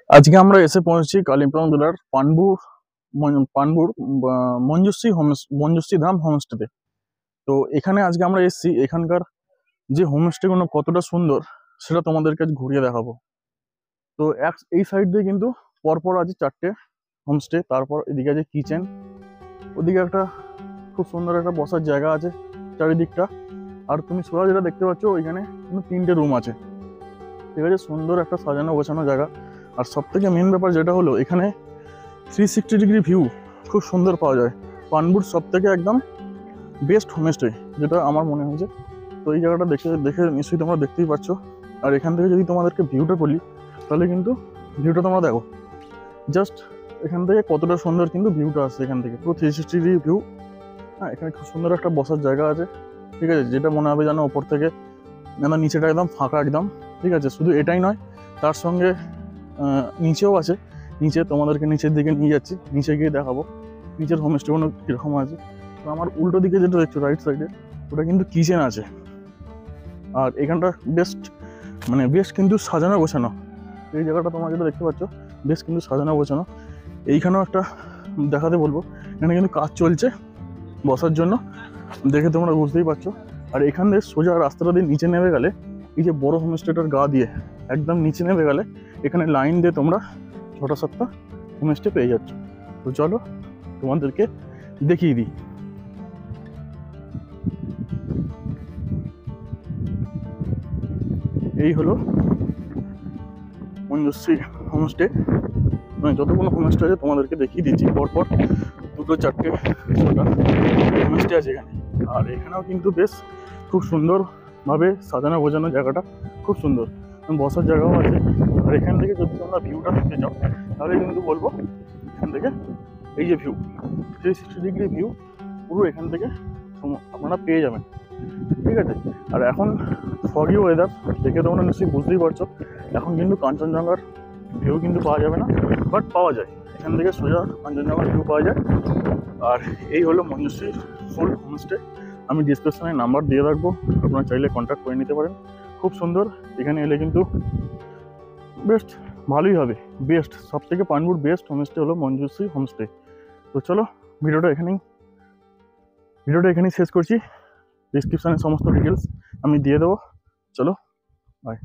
আজকে আমরা এসে পৌঁছেছি কালিম্পং জেলার পানবুর মঞ্জুশ্রী ধাম হোমস্টেতে। তো এখানে আজকে আমরা এসেছি, এখানকার যে হোমস্টে গুলো কতটা সুন্দর সেটা তোমাদেরকে আজ ঘুরিয়ে দেখাবো। তো এই সাইড দিয়ে কিন্তু পরপর আছে 4টে হোমস্টে, তারপর এদিকে আছে কিচেন, ওদিকে একটা খুব সুন্দর একটা বসার জায়গা আছে চারিদিকটা। আর তুমি সোজা যেটা দেখতে পাচ্ছ ওইখানে কিন্তু 3টে রুম আছে, ঠিক আছে, সুন্দর একটা সাজানো গোছানো জায়গা। আর সব থেকে মেন ব্যাপার যেটা হলো এখানে 360 ডিগ্রি ভিউ খুব সুন্দর পাওয়া যায়। পানবুর সব থেকে একদম বেস্ট হোমস্টে যেটা আমার মনে হয়েছে। তো এই জায়গাটা দেখে দেখে নিশ্চয়ই তোমরা দেখতেই পাচ্ছ। আর এখান থেকে যদি তোমাদেরকে ভিউটা বলি তাহলে কিন্তু ভিউটা তোমরা দেখো, জাস্ট এখান থেকে কতটা সুন্দর কিন্তু ভিউটা আসছে এখান থেকে, পুরো 360 ডিগ্রি ভিউ। হ্যাঁ, এখানে খুব সুন্দর একটা বসার জায়গা আছে, ঠিক আছে, যেটা মনে হবে যেন ওপর থেকে যেন নিচেটা একদম ফাঁকা একদম, ঠিক আছে। শুধু এটাই নয়, তার সঙ্গে নিচেও আছে। নিচে তোমাদেরকে নিচের দিকে নিয়ে যাচ্ছি, নিচে গিয়ে দেখাবো নিচের হোমস্টেগুলো কীরকম আছে। তো আমার উল্টো দিকে যেটা দেখছো রাইট সাইডে, ওটা কিন্তু কিচেন আছে। আর এখানটা বেশ কিন্তু সাজানো গোছানো। এই জায়গাটা তোমরা যেটা দেখতে পাচ্ছ বেশ কিন্তু সাজানো গোছানো। এইখানেও একটা দেখাতে বলবো, এখানে কিন্তু কাজ চলছে বসার জন্য, দেখে তোমরা বুঝতেই পারছো। আর এখান থেকে সোজা রাস্তাটা দিয়ে নিচে নেমে গেলে, এই যে বড় হোমস্টেটার গা দিয়ে একদম নিচে নেমে গেলে এখানে লাইন দিয়ে তোমরা 6টা-7টা হোমস্টে পেয়ে যাচ্ছ। তো চলো তোমাদেরকে দেখিয়ে দিই। এই হলো মঞ্জুশ্রী হোমস্টে। যতগুলো হোমস্টে আছে তোমাদেরকে দেখিয়ে দিচ্ছি পরপর, 2, 4, 6টা হোমস্টে আছে এখানে। আর এখানেও কিন্তু বেশ খুব সুন্দরভাবে সাজানো গোছানো, জায়গাটা খুব সুন্দর, বসার জায়গাও আছে। আর এখান থেকে যদি তোমরা ভিউটা দেখতে চাও তাহলে কিন্তু বলবো এখান থেকে এই যে ভিউ 360 ডিগ্রি ভিউ পুরো এখান থেকে আপনারা পেয়ে যাবেন, ঠিক আছে। আর এখন ফগি ওয়েদার দেখে তোমরা নিশ্চয়ই বুঝতেই পারছো, এখন কিন্তু কাঞ্চনজঙ্ঘার ভিউ কিন্তু পাওয়া যাবে না, বাট পাওয়া যায় এখান থেকে সোজা কাঞ্চনজঙ্ঘার ভিউ পাওয়া যায়। আর এই হলো মঞ্জুশ্রী ফুল হোমস্টে। আমি ডিসক্রিপশনে নাম্বার দিয়ে রাখবো, আপনারা চাইলে কন্ট্যাক্ট করে নিতে পারেন। খুব সুন্দর, এখানে এলে কিন্তু বেস্ট ভালোই হবে। বেস্ট সব থেকে পানবুর বেস্ট হোমস্টে হলো মঞ্জুশ্রী হোমস্টে। তো চলো ভিডিওটা এখানেই শেষ করছি। ডিসক্রিপশনে সমস্ত ডিটেলস আমি দিয়ে দেবো। চলো বাই।